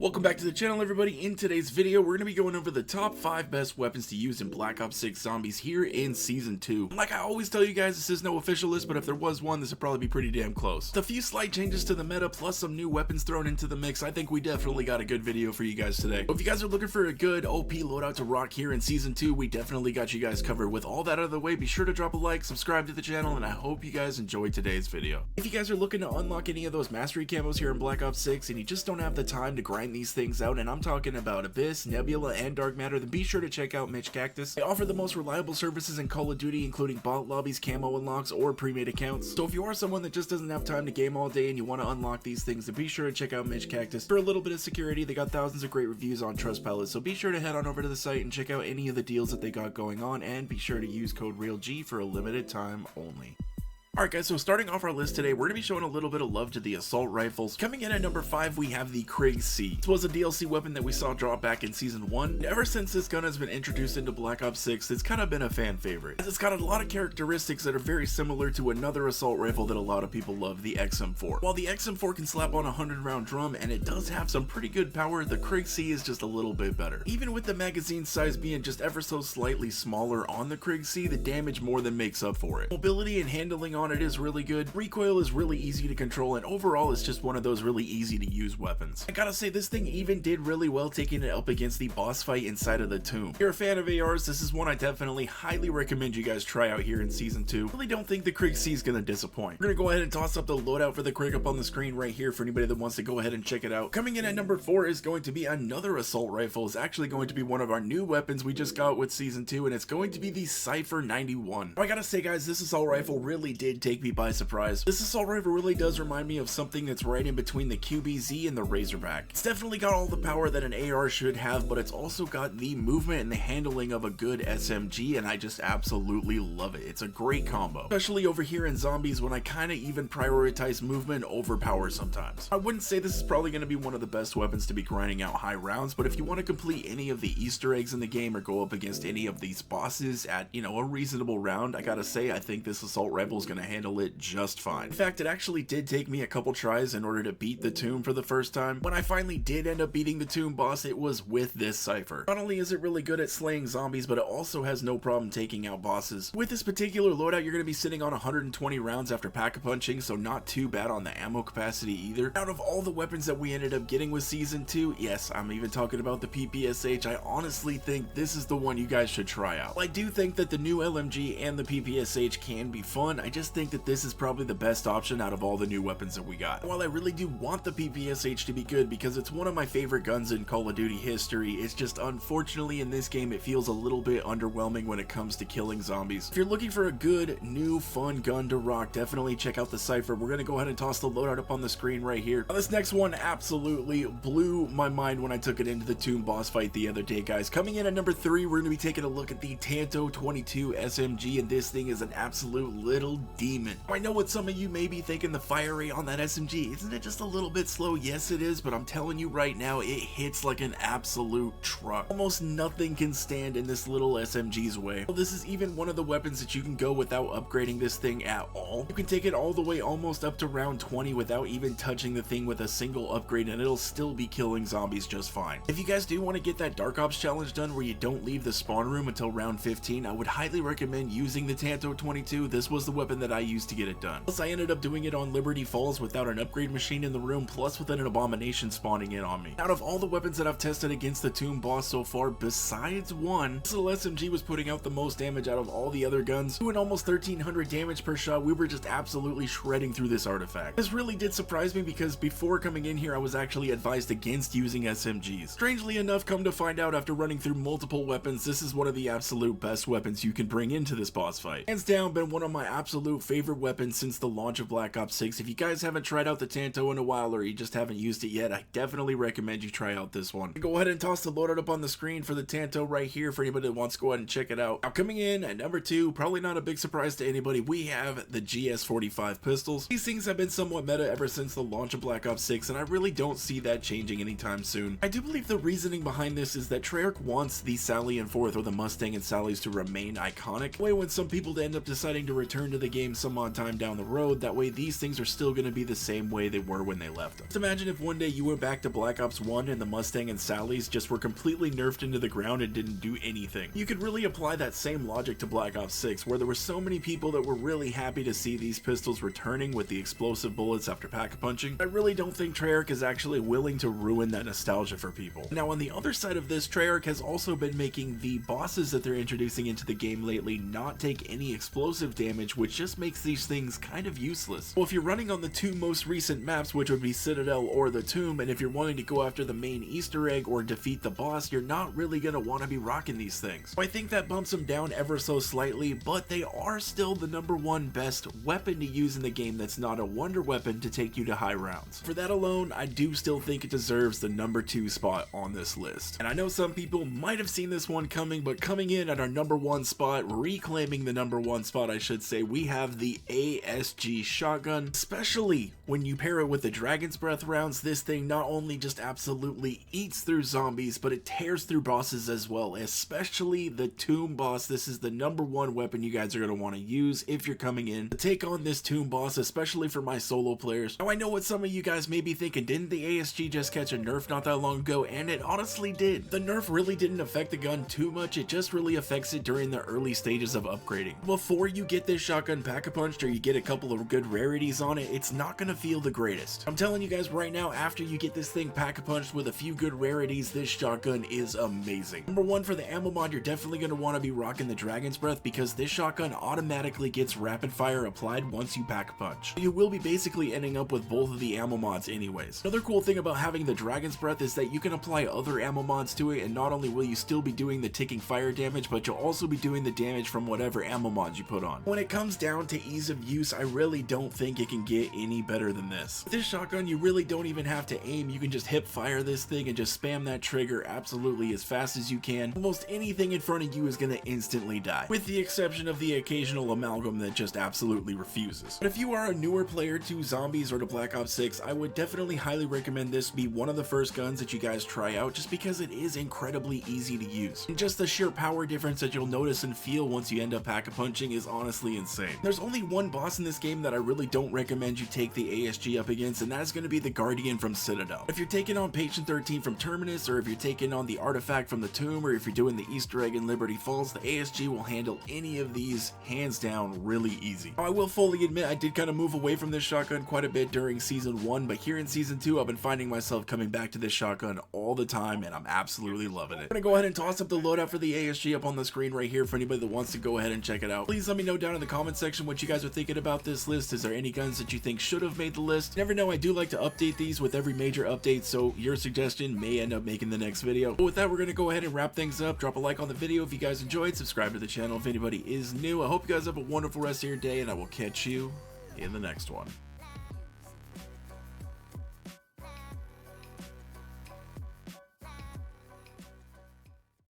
Welcome back to the channel, everybody. In today's video, we're going to be going over the top 5 best weapons to use in Black Ops 6 Zombies here in Season 2. Like I always tell you guys, this is no official list, but if there was one, this would probably be pretty damn close. With a few slight changes to the meta, plus some new weapons thrown into the mix, I think we definitely got a good video for you guys today. So if you guys are looking for a good OP loadout to rock here in Season 2, we definitely got you guys covered. With all that out of the way, be sure to drop a like, subscribe to the channel, and I hope you guys enjoyed today's video. If you guys are looking to unlock any of those mastery camos here in Black Ops 6, and you just don't have the time to grind these things out, and I'm talking about Abyss, Nebula, and Dark Matter, then be sure to check out Mitch Cactus. They offer the most reliable services in Call of Duty, including bot lobbies, camo unlocks, or pre-made accounts. So if you are someone that just doesn't have time to game all day and you want to unlock these things, then be sure to check out Mitch Cactus. For a little bit of security, they got thousands of great reviews on Trustpilot, so be sure to head on over to the site and check out any of the deals that they got going on, and be sure to use code REALG for a limited time only. Alright guys, so starting off our list today, we're going to be showing a little bit of love to the assault rifles. Coming in at number 5, we have the Krieg C. This was a DLC weapon that we saw drop back in Season 1. And ever since this gun has been introduced into Black Ops 6, it's kind of been a fan favorite. It's got a lot of characteristics that are very similar to another assault rifle that a lot of people love, the XM4. While the XM4 can slap on a 100-round drum and it does have some pretty good power, the Krieg C is just a little bit better. Even with the magazine size being just ever so slightly smaller on the Krieg C, the damage more than makes up for it. Mobility and handling on it is really good, recoil is really easy to control, and overall it's just one of those really easy to use weapons. I gotta say, this thing even did really well taking it up against the boss fight inside of the tomb. If you're a fan of ARs, this is one I definitely highly recommend you guys try out here in Season 2. Really don't think the Krieg C is gonna disappoint. We're gonna go ahead and toss up the loadout for the Krieg up on the screen right here for anybody that wants to go ahead and check it out. Coming in at number 4 is going to be another assault rifle. It's actually going to be one of our new weapons we just got with Season 2, and it's going to be the Cypher 91. I gotta say guys, this assault rifle really did take me by surprise. This assault rifle really does remind me of something that's right in between the QBZ and the Razorback. It's definitely got all the power that an AR should have, but it's also got the movement and the handling of a good SMG, and I just absolutely love it. It's a great combo, especially over here in Zombies when I kind of even prioritize movement over power sometimes. I wouldn't say this is probably going to be one of the best weapons to be grinding out high rounds, but if you want to complete any of the Easter eggs in the game or go up against any of these bosses at, a reasonable round, I gotta say, I think this assault rifle is going to handle it just fine. In fact, it actually did take me a couple tries in order to beat the tomb for the first time. When I finally did end up beating the tomb boss, it was with this Cypher. Not only is it really good at slaying zombies, but it also has no problem taking out bosses. With this particular loadout, you're going to be sitting on 120 rounds after pack-a-punching, so not too bad on the ammo capacity either. Out of all the weapons that we ended up getting with Season 2, yes, I'm even talking about the PPSH, I honestly think this is the one you guys should try out. I do think that the new LMG and the PPSH can be fun. I just think that this is probably the best option out of all the new weapons that we got. While I really do want the PPSH to be good because it's one of my favorite guns in Call of Duty history, it's just unfortunately in this game it feels a little bit underwhelming when it comes to killing zombies. If you're looking for a good, new, fun gun to rock, definitely check out the Cypher. We're gonna go ahead and toss the loadout up on the screen right here. Now, this next one absolutely blew my mind when I took it into the tomb boss fight the other day, guys. Coming in at number 3, we're gonna be taking a look at the Tanto 22 SMG, and this thing is an absolute little demon. I know what some of you may be thinking, the fire rate on that SMG, isn't it just a little bit slow? Yes it is, but I'm telling you right now, it hits like an absolute truck. Almost nothing can stand in this little SMG's way. Well, this is even one of the weapons that you can go without upgrading this thing at all. You can take it all the way almost up to round 20 without even touching the thing with a single upgrade, and it'll still be killing zombies just fine. If you guys do want to get that Dark Ops challenge done where you don't leave the spawn room until round 15, I would highly recommend using the Tanto 22. This was the weapon that I used to get it done. Plus I ended up doing it on Liberty Falls without an upgrade machine in the room, plus with an abomination spawning in on me. Out of all the weapons that I've tested against the tomb boss so far, besides one, this little SMG was putting out the most damage out of all the other guns, doing almost 1300 damage per shot. We were just absolutely shredding through this artifact. This really did surprise me because before coming in here I was actually advised against using SMGs. Strangely enough, come to find out after running through multiple weapons, this is one of the absolute best weapons you can bring into this boss fight. Hands down, been one of my absolute favorite weapons since the launch of Black Ops 6. If you guys haven't tried out the Tanto in a while, or you just haven't used it yet, I definitely recommend you try out this one. Go ahead and toss the loadout up on the screen for the Tanto right here for anybody that wants to go ahead and check it out. Now coming in at number 2, probably not a big surprise to anybody, we have the GS45 pistols. These things have been somewhat meta ever since the launch of Black Ops 6, and I really don't see that changing anytime soon. I do believe the reasoning behind this is that Treyarch wants the Sally and Forth, or the Mustang and Sallies, to remain iconic. Way when some people end up deciding to return to the game game some odd time down the road. That way these things are still going to be the same way they were when they left them. Just imagine if one day you went back to Black Ops 1 and the Mustang and Sally's just were completely nerfed into the ground and didn't do anything. You could really apply that same logic to Black Ops 6, where there were so many people that were really happy to see these pistols returning with the explosive bullets after pack-a-punching. I really don't think Treyarch is actually willing to ruin that nostalgia for people. Now on the other side of this, Treyarch has also been making the bosses that they're introducing into the game lately not take any explosive damage, which just makes these things kind of useless. Well, if you're running on the two most recent maps, which would be Citadel or the Tomb, and if you're wanting to go after the main Easter egg or defeat the boss, you're not really going to want to be rocking these things. So I think that bumps them down ever so slightly, but they are still the #1 best weapon to use in the game that's not a wonder weapon to take you to high rounds. For that alone, I do still think it deserves the #2 spot on this list. And I know some people might have seen this one coming, but coming in at our #1 spot, reclaiming the #1 spot I should say, we have the ASG shotgun. Especially when you pair it with the Dragon's Breath rounds, this thing not only just absolutely eats through zombies, but it tears through bosses as well, especially the Tomb boss. This is the #1 weapon you guys are going to want to use if you're coming in to take on this Tomb boss, especially for my solo players. Now I know what some of you guys may be thinking, didn't the ASG just catch a nerf not that long ago? And it honestly did. The nerf really didn't affect the gun too much, it just really affects it during the early stages of upgrading. Before you get this shotgun pack-a-punched or you get a couple of good rarities on it, it's not going to feel the greatest. I'm telling you guys right now, after you get this thing pack-a-punched with a few good rarities, this shotgun is amazing. #1 for the ammo mod, you're definitely going to want to be rocking the Dragon's Breath because this shotgun automatically gets rapid fire applied once you pack-a-punch. You will be basically ending up with both of the ammo mods anyways. Another cool thing about having the Dragon's Breath is that you can apply other ammo mods to it, and not only will you still be doing the ticking fire damage, but you'll also be doing the damage from whatever ammo mods you put on. When it comes down to ease of use, I really don't think it can get any better than this. With this shotgun, you really don't even have to aim. You can just hip fire this thing and just spam that trigger absolutely as fast as you can. Almost anything in front of you is going to instantly die, with the exception of the occasional amalgam that just absolutely refuses. But if you are a newer player to zombies or to Black Ops 6, I would definitely highly recommend this be one of the first guns that you guys try out, just because it is incredibly easy to use. And just the sheer power difference that you'll notice and feel once you end up pack-a-punching is honestly insane. There's only one boss in this game that I really don't recommend you take the ASG up against, and that is going to be the Guardian from Citadel. If you're taking on Patient 13 from Terminus, or if you're taking on the Artifact from the Tomb, or if you're doing the Easter egg in Liberty Falls, the ASG will handle any of these hands down really easy. Now, I will fully admit I did kind of move away from this shotgun quite a bit during Season 1, but here in Season 2 I've been finding myself coming back to this shotgun all the time, and I'm absolutely loving it. I'm gonna go ahead and toss up the loadout for the ASG up on the screen right here for anybody that wants to go ahead and check it out. Please let me know down in the comment section what you guys are thinking about this list. Is there any guns that you think should have made the list? You never know, I do like to update these with every major update, so your suggestion may end up making the next video. But with that, we're gonna go ahead and wrap things up. Drop a like on the video if you guys enjoyed, subscribe to the channel if anybody is new. I hope you guys have a wonderful rest of your day, and I will catch you in the next one.